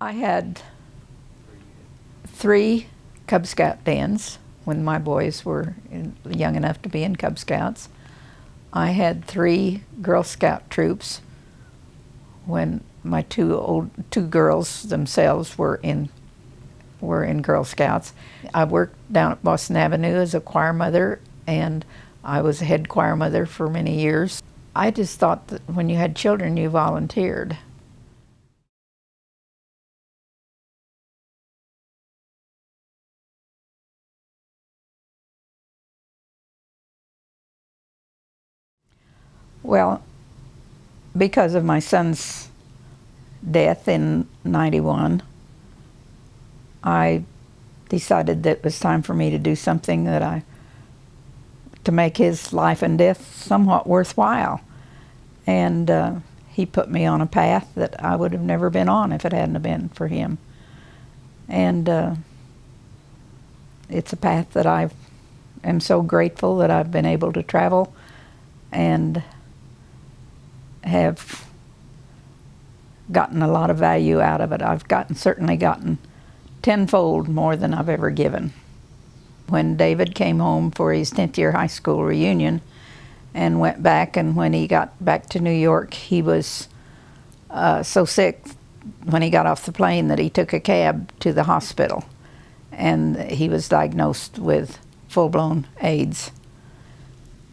I had 3 Cub Scout dens when my boys were young enough to be in Cub Scouts. I had 3 Girl Scout troops when my two girls themselves were in Girl Scouts. I worked down at Boston Avenue as a choir mother, and I was a head choir mother for many years. I just thought that when you had children, you volunteered. Well, because of my son's death in '91, I decided that it was time for me to do something to make his life and death somewhat worthwhile. And he put me on a path that I would have never been on if it hadn't been for him. And it's a path that I am so grateful that I've been able to travel and have gotten a lot of value out of it. I've certainly gotten tenfold more than I've ever given. When David came home for his 10th year high school reunion and went back, and when he got back to New York, he was so sick when he got off the plane that he took a cab to the hospital, and he was diagnosed with full-blown AIDS.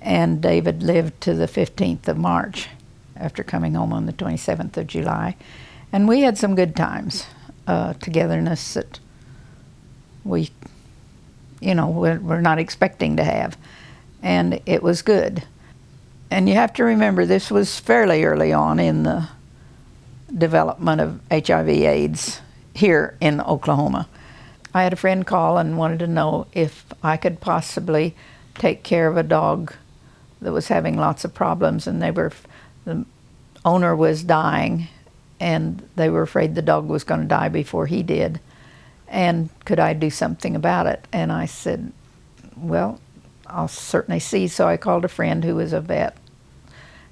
And David lived to the 15th of March after coming home on the 27th of July. And we had some good times, togetherness that we're not expecting to have. And it was good. And you have to remember, this was fairly early on in the development of HIV/AIDS here in Oklahoma. I had a friend call and wanted to know if I could possibly take care of a dog that was having lots of problems, and the owner was dying, and they were afraid the dog was going to die before he did. And could I do something about it? And I said, well, I'll certainly see. So I called a friend who was a vet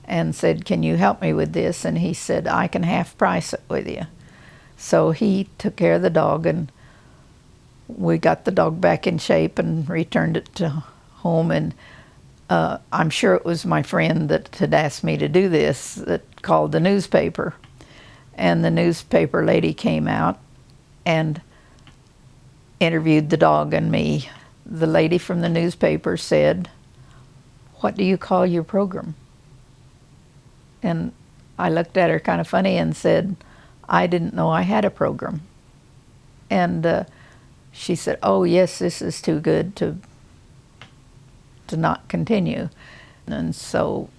and said, can you help me with this? And he said, I can half price it with you. So he took care of the dog, and we got the dog back in shape and returned it to home. And I'm sure it was my friend that had asked me to do this that called the newspaper. And the newspaper lady came out and interviewed the dog and me. The lady from the newspaper said, what do you call your program? And I looked at her kind of funny and said, I didn't know I had a program. And she said, oh yes, this is too good to not continue. And so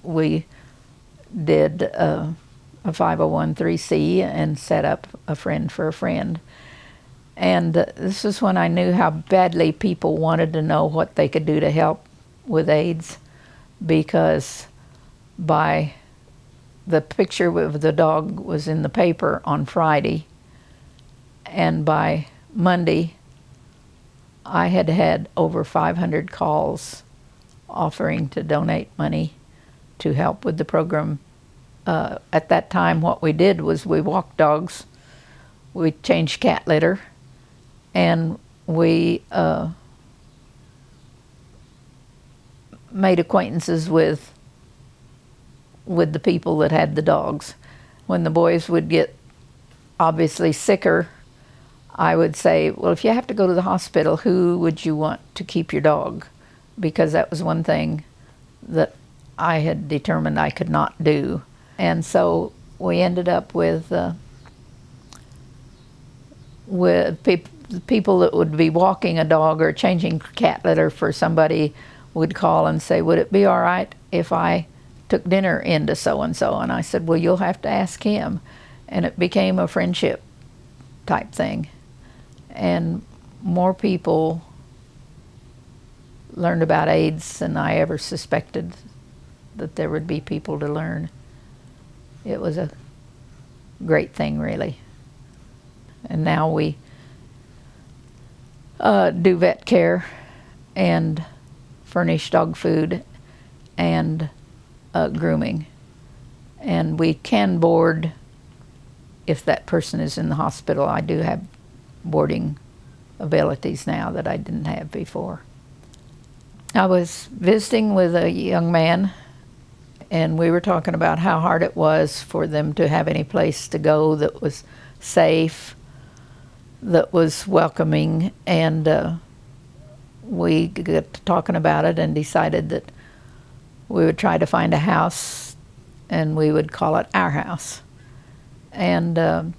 we did a 501(c) and set up a friend for a friend. And this is when I knew how badly people wanted to know what they could do to help with AIDS, because by the picture of the dog was in the paper on Friday, and by Monday I had had over 500 calls offering to donate money to help with the program. At that time, what we did was we walked dogs, we changed cat litter, and we made acquaintances with the people that had the dogs. When the boys would get obviously sicker, I would say, well, if you have to go to the hospital, who would you want to keep your dog? Because that was one thing that I had determined I could not do. And so we ended up with people that would be walking a dog or changing cat litter for somebody would call and say, would it be all right if I took dinner into so-and-so? And I said, well, you'll have to ask him. And it became a friendship type thing. And more people learned about AIDS than I ever suspected that there would be people to learn. It was a great thing, really. And now we do vet care and furnish dog food and grooming. And we can board if that person is in the hospital, I do have boarding abilities now that I didn't have before. I was visiting with a young man, and we were talking about how hard it was for them to have any place to go that was safe, that was welcoming, and we got to talking about it and decided that we would try to find a house and we would call it our house. And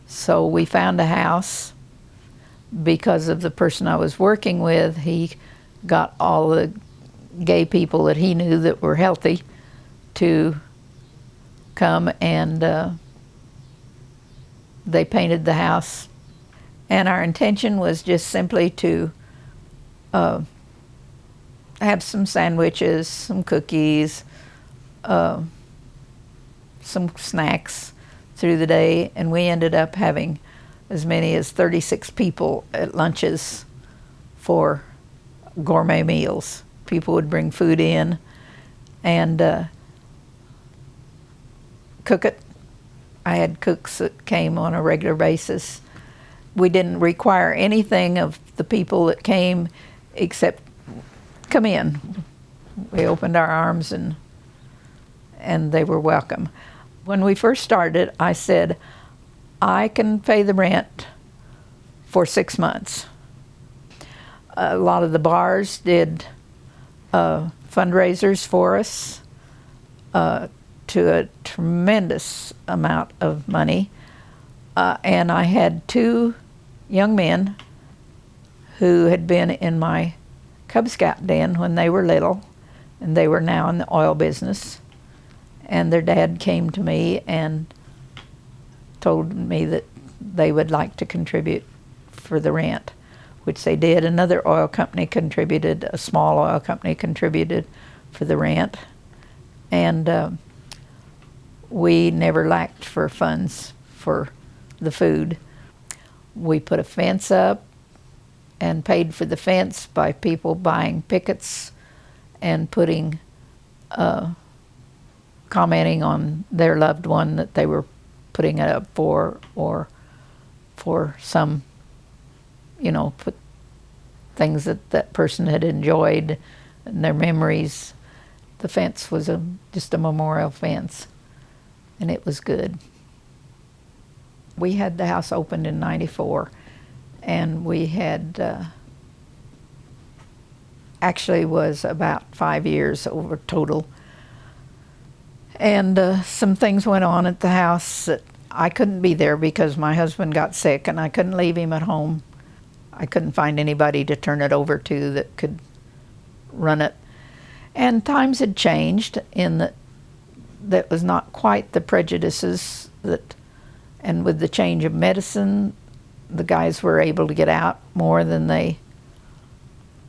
so we found a house because of the person I was working with. He got all the gay people that he knew that were healthy to come, and they painted the house. And our intention was just simply to have some sandwiches, some cookies, some snacks through the day, and we ended up having as many as 36 people at lunches for gourmet meals. People would bring food in and cook it. I had cooks that came on a regular basis. We didn't require anything of the people that came except come in. We opened our arms and they were welcome. When we first started, I said, I can pay the rent for 6 months. A lot of the bars did fundraisers for us to a tremendous amount of money. And I had 2 young men who had been in my Cub Scout den when they were little, and they were now in the oil business. And their dad came to me and told me that they would like to contribute for the rent, which they did. Another oil company contributed, a small oil company contributed for the rent. And we never lacked for funds for the food. We put a fence up and paid for the fence by people buying pickets and putting, commenting on their loved one that they were putting it up for, or for some, put things that that person had enjoyed and their memories. The fence was just a memorial fence, and it was good. We had the house opened in '94, and we had actually was about 5 years over total. And some things went on at the house that I couldn't be there because my husband got sick and I couldn't leave him at home. I couldn't find anybody to turn it over to that could run it. And times had changed in that was not quite the prejudices that, and with the change of medicine, the guys were able to get out more than they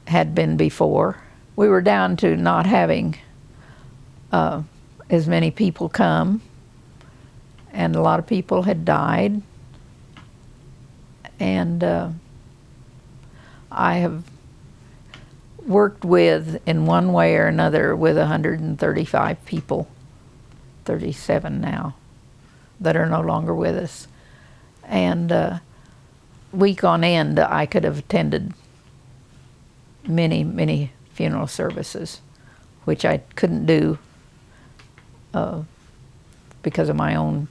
had been before. We were down to not having as many people come, and a lot of people had died. And I have worked with, in one way or another, with 135 people, 37 now, that are no longer with us. And week on end, I could have attended many, many funeral services, which I couldn't do because of my own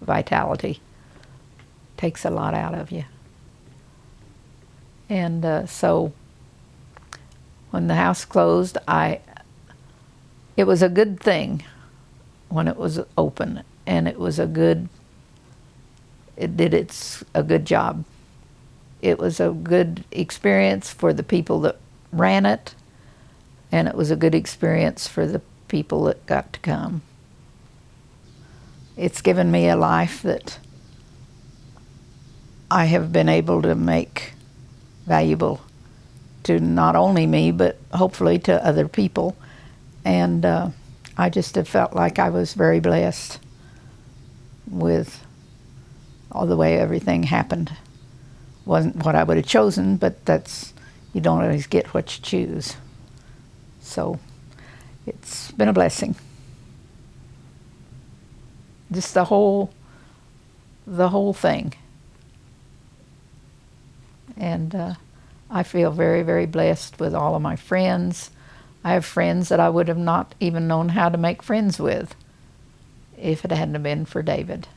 vitality. Takes a lot out of you. And so when the house closed, it was a good thing when it was open, and it was a good job. It was a good experience for the people that ran it, and it was a good experience for the people that got to come. It's given me a life that I have been able to make valuable to not only me, but hopefully to other people. And I just have felt like I was very blessed with all the way everything happened. Wasn't what I would have chosen, but you don't always get what you choose. So it's been a blessing. just the whole thing. And I feel very, very blessed with all of my friends. I have friends that I would have not even known how to make friends with if it hadn't been for David.